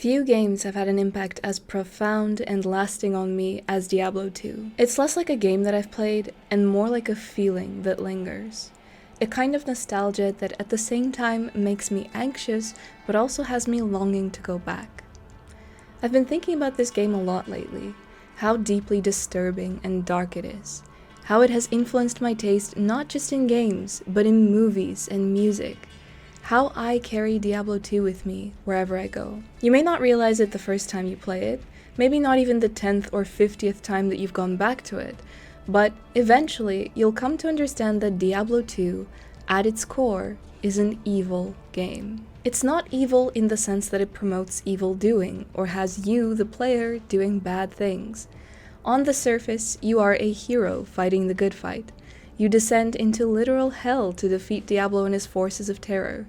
Few games have had an impact as profound and lasting on me as Diablo 2. It's less like a game that I've played and more like a feeling that lingers. A kind of nostalgia that at the same time makes me anxious but also has me longing to go back. I've been thinking about this game a lot lately, how deeply disturbing and dark it is, how it has influenced my taste not just in games but in movies and music. How I carry Diablo 2 with me wherever I go. You may not realize it the first time you play it, maybe not even the 10th or 50th time that you've gone back to it, but eventually you'll come to understand that Diablo 2, at its core, is an evil game. It's not evil in the sense that it promotes evil doing, or has you, the player, doing bad things. On the surface, you are a hero fighting the good fight. You descend into literal hell to defeat Diablo and his forces of terror.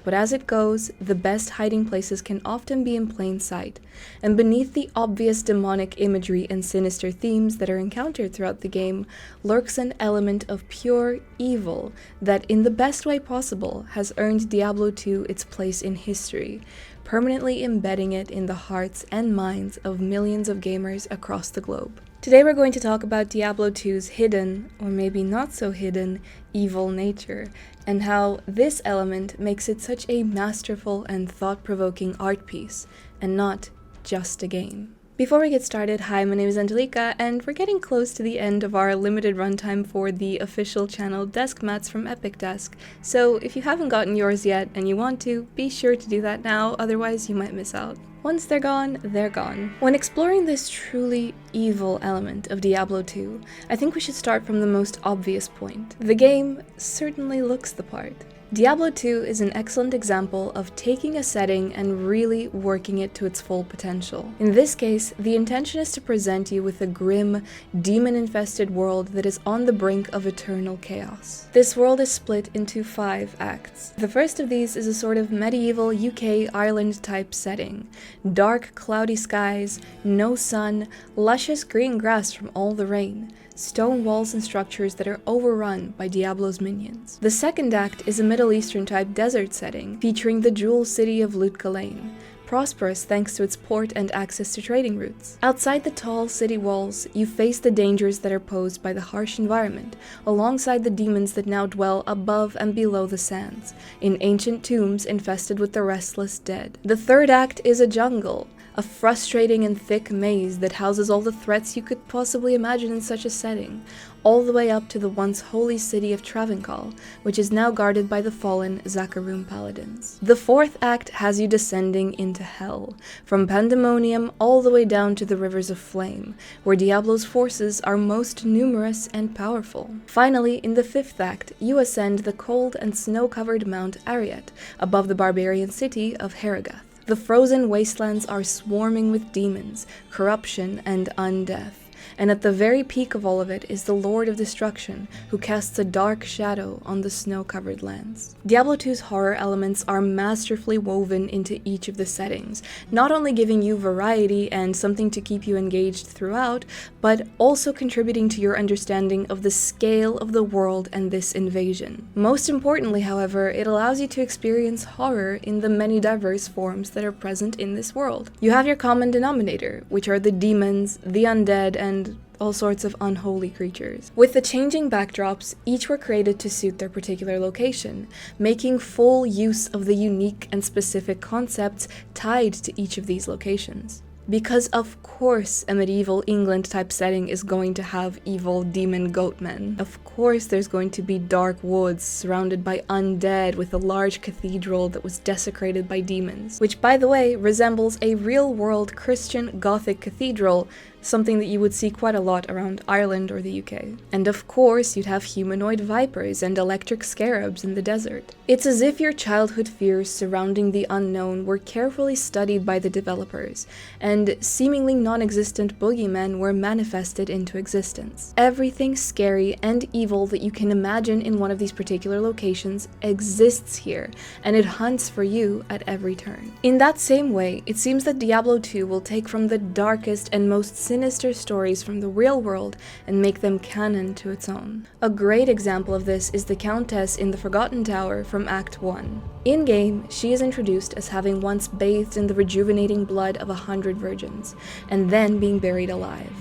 But as it goes, the best hiding places can often be in plain sight, and beneath the obvious demonic imagery and sinister themes that are encountered throughout the game lurks an element of pure evil that, in the best way possible, has earned Diablo 2 its place in history, permanently embedding it in the hearts and minds of millions of gamers across the globe. Today we're going to talk about Diablo 2's hidden, or maybe not so hidden, evil nature, and how this element makes it such a masterful and thought-provoking art piece, and not just a game. Before we get started, hi, my name is Angelika, and we're getting close to the end of our limited runtime for the official channel desk mats from Epic Desk, so if you haven't gotten yours yet and you want to, be sure to do that now, otherwise you might miss out. Once they're gone, they're gone. When exploring this truly evil element of Diablo 2, I think we should start from the most obvious point. The game certainly looks the part. Diablo 2 is an excellent example of taking a setting and really working it to its full potential. In this case, the intention is to present you with a grim, demon-infested world that is on the brink of eternal chaos. This world is split into 5 acts. The first of these is a sort of medieval UK Ireland type setting. Dark, cloudy skies, no sun, luscious green grass from all the rain, stone walls and structures that are overrun by Diablo's minions. The second act is a Middle Eastern type desert setting, featuring the jewel city of Lut-Gholein, prosperous thanks to its port and access to trading routes. Outside the tall city walls, you face the dangers that are posed by the harsh environment, alongside the demons that now dwell above and below the sands, in ancient tombs infested with the restless dead. The third act is a jungle, a frustrating and thick maze that houses all the threats you could possibly imagine in such a setting, all the way up to the once holy city of Travancore, which is now guarded by the fallen Zakarum paladins. The fourth act has you descending into hell, from Pandemonium all the way down to the rivers of flame, where Diablo's forces are most numerous and powerful. Finally, in the fifth act, you ascend the cold and snow-covered Mount Ariat, above the barbarian city of Harrogath. The frozen wastelands are swarming with demons, corruption, and undeath, and at the very peak of all of it is the Lord of Destruction, who casts a dark shadow on the snow-covered lands. Diablo 2's horror elements are masterfully woven into each of the settings, not only giving you variety and something to keep you engaged throughout, but also contributing to your understanding of the scale of the world and this invasion. Most importantly, however, it allows you to experience horror in the many diverse forms that are present in this world. You have your common denominator, which are the demons, the undead, and all sorts of unholy creatures. With the changing backdrops, each were created to suit their particular location, making full use of the unique and specific concepts tied to each of these locations. Because of course a medieval England type setting is going to have evil demon goatmen. Of course there's going to be dark woods surrounded by undead with a large cathedral that was desecrated by demons, which by the way resembles a real-world Christian Gothic cathedral, something that you would see quite a lot around Ireland or the UK. And of course, you'd have humanoid vipers and electric scarabs in the desert. It's as if your childhood fears surrounding the unknown were carefully studied by the developers, and seemingly non-existent boogeymen were manifested into existence. Everything scary and evil that you can imagine in one of these particular locations exists here, and it hunts for you at every turn. In that same way, it seems that Diablo 2 will take from the darkest and most sinister stories from the real world and make them canon to its own. A great example of this is the Countess in the Forgotten Tower from Act 1. In-game, she is introduced as having once bathed in the rejuvenating blood of 100 virgins, and then being buried alive.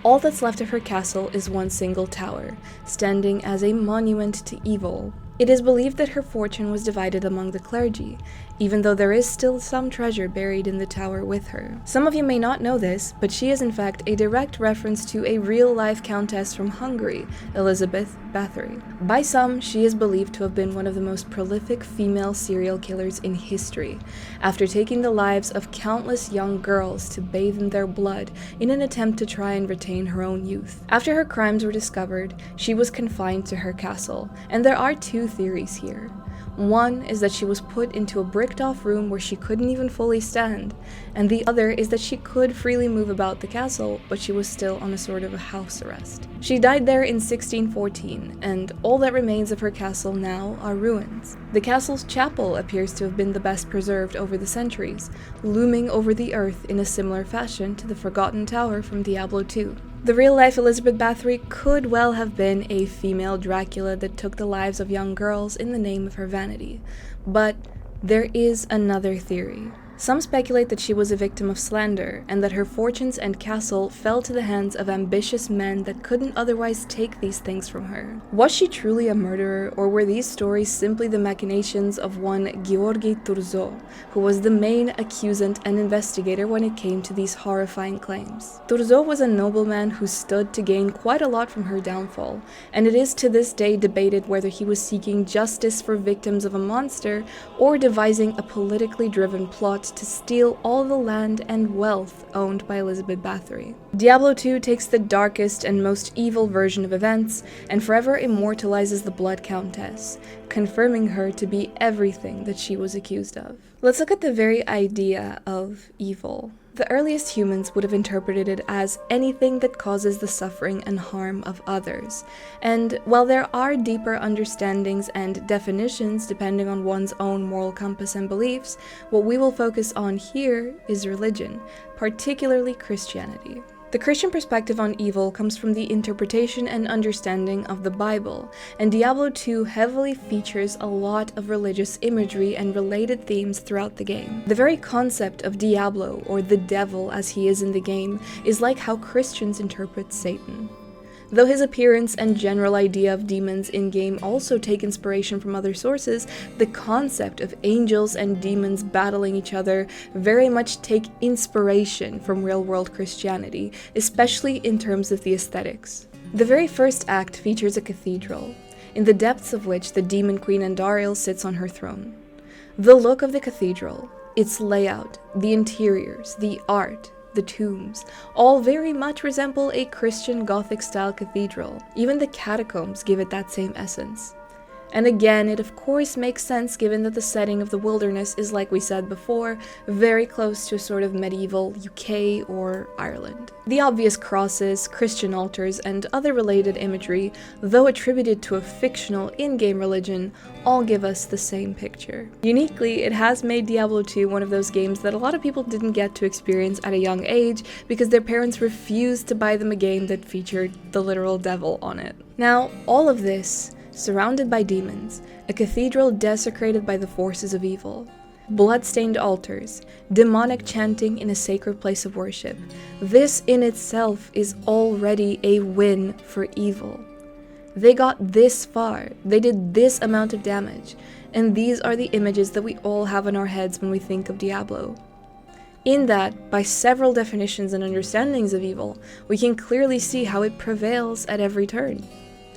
All that's left of her castle is one single tower, standing as a monument to evil. It is believed that her fortune was divided among the clergy, even though there is still some treasure buried in the tower with her. Some of you may not know this, but she is in fact a direct reference to a real-life countess from Hungary, Elizabeth Bathory. By some, she is believed to have been one of the most prolific female serial killers in history, after taking the lives of countless young girls to bathe in their blood in an attempt to try and retain her own youth. After her crimes were discovered, she was confined to her castle, and there are two theories here. One is that she was put into a bricked-off room where she couldn't even fully stand, and the other is that she could freely move about the castle, but she was still on a sort of a house arrest. She died there in 1614, and all that remains of her castle now are ruins. The castle's chapel appears to have been the best preserved over the centuries, looming over the earth in a similar fashion to the Forgotten Tower from Diablo 2. The real-life Elizabeth Bathory could well have been a female Dracula that took the lives of young girls in the name of her vanity, but there is another theory. Some speculate that she was a victim of slander, and that her fortunes and castle fell to the hands of ambitious men that couldn't otherwise take these things from her. Was she truly a murderer, or were these stories simply the machinations of one Georgi Turzo, who was the main accusant and investigator when it came to these horrifying claims? Turzo was a nobleman who stood to gain quite a lot from her downfall, and it is to this day debated whether he was seeking justice for victims of a monster, or devising a politically driven plot to steal all the land and wealth owned by Elizabeth Bathory. Diablo 2 takes the darkest and most evil version of events and forever immortalizes the Blood Countess, confirming her to be everything that she was accused of. Let's look at the very idea of evil. The earliest humans would have interpreted it as anything that causes the suffering and harm of others. And while there are deeper understandings and definitions depending on one's own moral compass and beliefs, what we will focus on here is religion, particularly Christianity. The Christian perspective on evil comes from the interpretation and understanding of the Bible, and Diablo 2 heavily features a lot of religious imagery and related themes throughout the game. The very concept of Diablo, or the devil as he is in the game, is like how Christians interpret Satan. Though his appearance and general idea of demons in-game also take inspiration from other sources, the concept of angels and demons battling each other very much take inspiration from real-world Christianity, especially in terms of the aesthetics. The very first act features a cathedral, in the depths of which the demon queen Andariel sits on her throne. The look of the cathedral, its layout, the interiors, the art, the tombs, all very much resemble a Christian Gothic-style cathedral. Even the catacombs give it that same essence. And again, it of course makes sense given that the setting of the wilderness is, like we said before, very close to a sort of medieval UK or Ireland. The obvious crosses, Christian altars, and other related imagery, though attributed to a fictional in-game religion, all give us the same picture. Uniquely, it has made Diablo 2 one of those games that a lot of people didn't get to experience at a young age because their parents refused to buy them a game that featured the literal devil on it. Now, all of this, surrounded by demons, a cathedral desecrated by the forces of evil, blood-stained altars, demonic chanting in a sacred place of worship. This in itself is already a win for evil. They got this far, they did this amount of damage, and these are the images that we all have in our heads when we think of Diablo. In that, by several definitions and understandings of evil, we can clearly see how it prevails at every turn.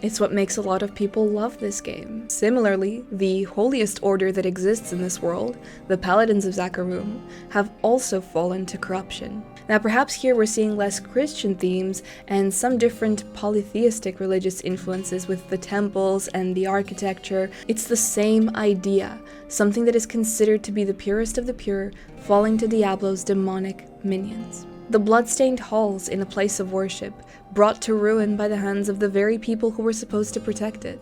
It's what makes a lot of people love this game. Similarly, the holiest order that exists in this world, the Paladins of Zakarum, have also fallen to corruption. Now perhaps here we're seeing less Christian themes and some different polytheistic religious influences with the temples and the architecture. It's the same idea, something that is considered to be the purest of the pure, falling to Diablo's demonic minions. The bloodstained halls in a place of worship, brought to ruin by the hands of the very people who were supposed to protect it.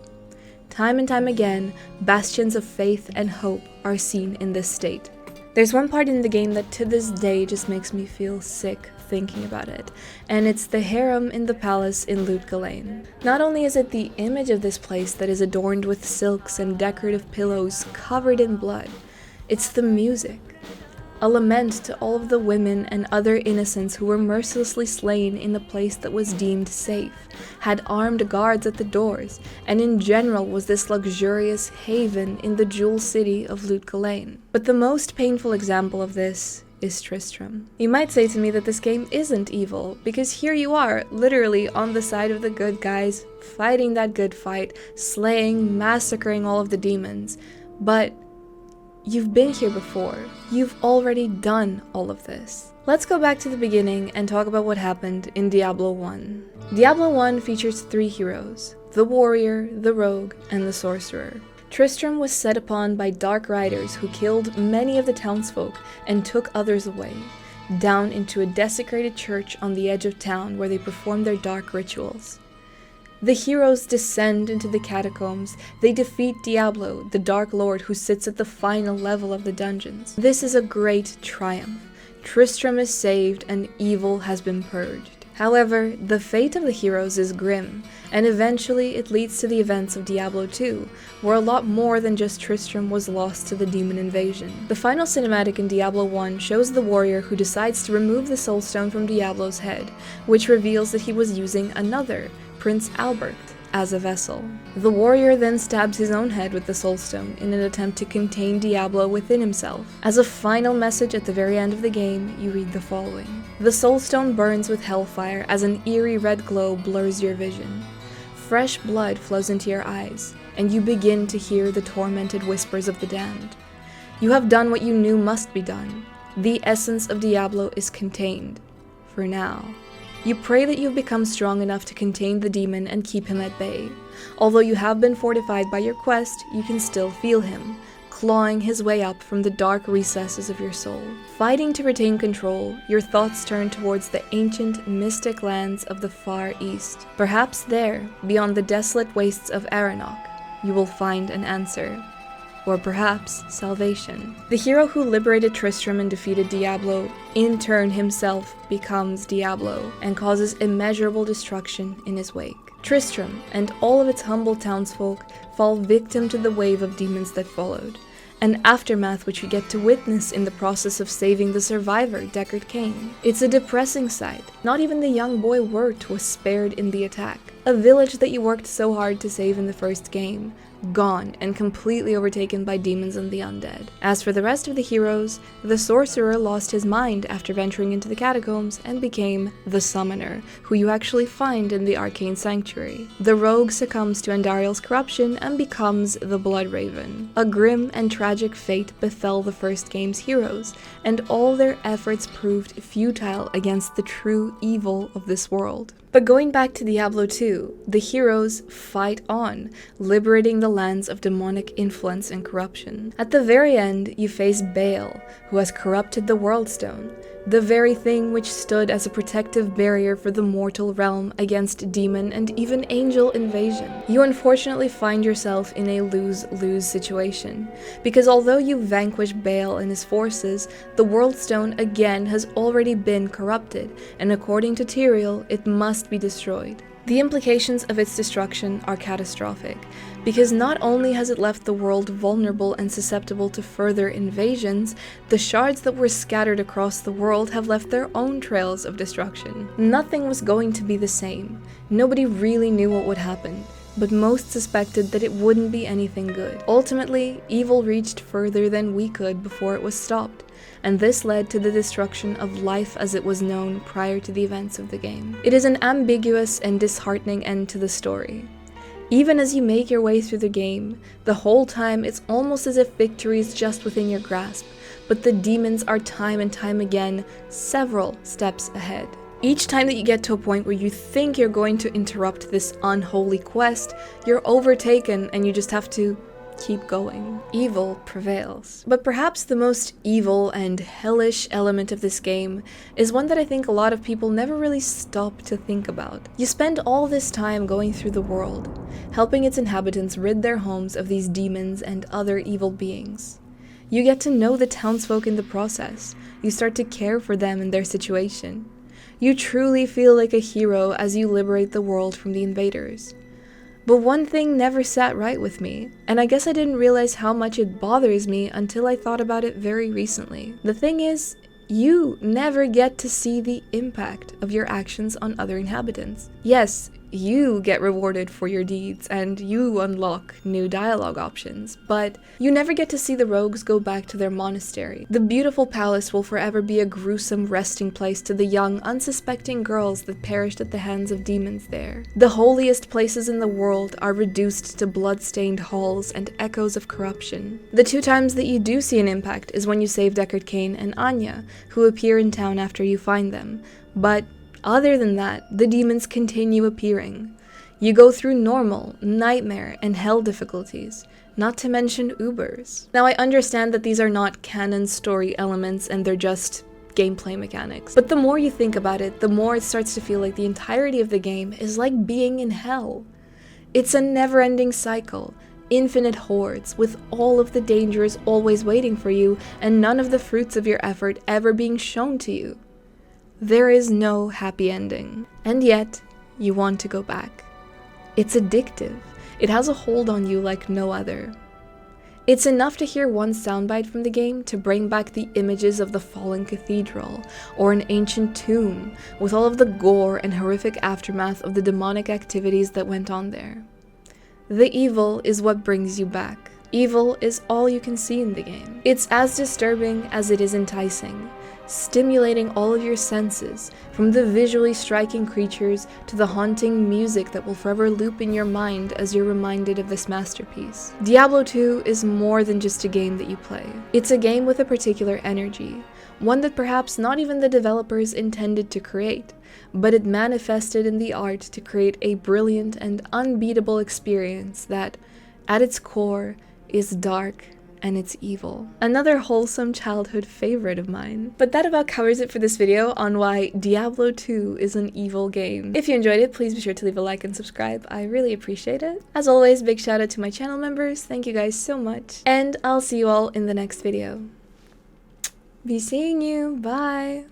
Time and time again, bastions of faith and hope are seen in this state. There's one part in the game that to this day just makes me feel sick thinking about it, and it's the harem in the palace in Lut Galen. Not only is it the image of this place that is adorned with silks and decorative pillows covered in blood, it's the music. A lament to all of the women and other innocents who were mercilessly slain in the place that was deemed safe, had armed guards at the doors, and in general was this luxurious haven in the jewel city of Lut Galen. But the most painful example of this is Tristram. You might say to me that this game isn't evil, because here you are, literally on the side of the good guys, fighting that good fight, slaying, massacring all of the demons, but you've been here before. You've already done all of this. Let's go back to the beginning and talk about what happened in Diablo 1. Diablo 1 features 3 heroes: the warrior, the rogue, and the sorcerer. Tristram was set upon by dark riders who killed many of the townsfolk and took others away, down into a desecrated church on the edge of town where they performed their dark rituals. The heroes descend into the catacombs. They defeat Diablo, the Dark Lord who sits at the final level of the dungeons. This is a great triumph. Tristram is saved and evil has been purged. However, the fate of the heroes is grim, and eventually it leads to the events of Diablo 2, where a lot more than just Tristram was lost to the demon invasion. The final cinematic in Diablo 1 shows the warrior who decides to remove the soul stone from Diablo's head, which reveals that he was using another, Prince Albert, as a vessel. The warrior then stabs his own head with the soul stone in an attempt to contain Diablo within himself. As a final message at the very end of the game, you read the following: "The soul stone burns with hellfire as an eerie red glow blurs your vision. Fresh blood flows into your eyes, and you begin to hear the tormented whispers of the damned. You have done what you knew must be done. The essence of Diablo is contained. For now. You pray that you've become strong enough to contain the demon and keep him at bay. Although you have been fortified by your quest, you can still feel him, clawing his way up from the dark recesses of your soul. Fighting to retain control, your thoughts turn towards the ancient, mystic lands of the Far East. Perhaps there, beyond the desolate wastes of Aranok, you will find an answer. Or perhaps salvation." The hero who liberated Tristram and defeated Diablo, in turn himself becomes Diablo, and causes immeasurable destruction in his wake. Tristram and all of its humble townsfolk fall victim to the wave of demons that followed, an aftermath which we get to witness in the process of saving the survivor, Deckard Cain. It's a depressing sight. Not even the young boy Wirt was spared in the attack. A village that you worked so hard to save in the first game, gone and completely overtaken by demons and the undead. As for the rest of the heroes, the sorcerer lost his mind after venturing into the catacombs and became the summoner, who you actually find in the arcane sanctuary. The rogue succumbs to Andariel's corruption and becomes the Blood Raven. A grim and tragic fate befell the first game's heroes, and all their efforts proved futile against the true evil of this world. But going back to Diablo 2, the heroes fight on, liberating the lands of demonic influence and corruption. At the very end, you face Baal, who has corrupted the World Stone, the very thing which stood as a protective barrier for the mortal realm against demon and even angel invasion. You unfortunately find yourself in a lose-lose situation, because although you vanquish Baal and his forces, the World Stone again has already been corrupted, and according to Tyrael, it must be destroyed. The implications of its destruction are catastrophic, because not only has it left the world vulnerable and susceptible to further invasions, the shards that were scattered across the world have left their own trails of destruction. Nothing was going to be the same. Nobody really knew what would happen, but most suspected that it wouldn't be anything good. Ultimately, evil reached further than we could before it was stopped, and this led to the destruction of life as it was known prior to the events of the game. It is an ambiguous and disheartening end to the story. Even as you make your way through the game, the whole time it's almost as if victory is just within your grasp, but the demons are time and time again several steps ahead. Each time that you get to a point where you think you're going to interrupt this unholy quest, you're overtaken and you just have to keep going. Evil prevails. But perhaps the most evil and hellish element of this game is one that I think a lot of people never really stop to think about. You spend all this time going through the world, helping its inhabitants rid their homes of these demons and other evil beings. You get to know the townsfolk in the process. You start to care for them and their situation. You truly feel like a hero as you liberate the world from the invaders. But one thing never sat right with me, and I guess I didn't realize how much it bothers me until I thought about it very recently. The thing is, you never get to see the impact of your actions on other inhabitants. Yes, you get rewarded for your deeds and you unlock new dialogue options, but you never get to see the rogues go back to their monastery. The beautiful palace will forever be a gruesome resting place to the young, unsuspecting girls that perished at the hands of demons there. The holiest places in the world are reduced to blood-stained halls and echoes of corruption. The 2 times that you do see an impact is when you save Deckard Cain and Anya, who appear in town after you find them, but other than that, the demons continue appearing. You go through normal, nightmare, and hell difficulties, not to mention Ubers. Now, I understand that these are not canon story elements and they're just gameplay mechanics, but the more you think about it, the more it starts to feel like the entirety of the game is like being in hell. It's a never-ending cycle, infinite hordes, with all of the dangers always waiting for you and none of the fruits of your effort ever being shown to you. There is no happy ending, and yet you want to go back. It's addictive. It has a hold on you like no other. It's enough to hear one soundbite from the game to bring back the images of the fallen cathedral or an ancient tomb with all of the gore and horrific aftermath of the demonic activities that went on there. The evil is what brings you back. Evil is all you can see in the game. It's as disturbing as it is enticing, stimulating all of your senses, from the visually striking creatures to the haunting music that will forever loop in your mind as you're reminded of this masterpiece. Diablo 2 is more than just a game that you play. It's a game with a particular energy, one that perhaps not even the developers intended to create, but it manifested in the art to create a brilliant and unbeatable experience that, at its core, is dark and it's evil. Another wholesome childhood favorite of mine. But that about covers it for this video on why Diablo 2 is an evil game. If you enjoyed it, please be sure to leave a like and subscribe. I really appreciate it. As always, big shout out to my channel members. Thank you guys so much. And I'll see you all in the next video. Be seeing you. Bye.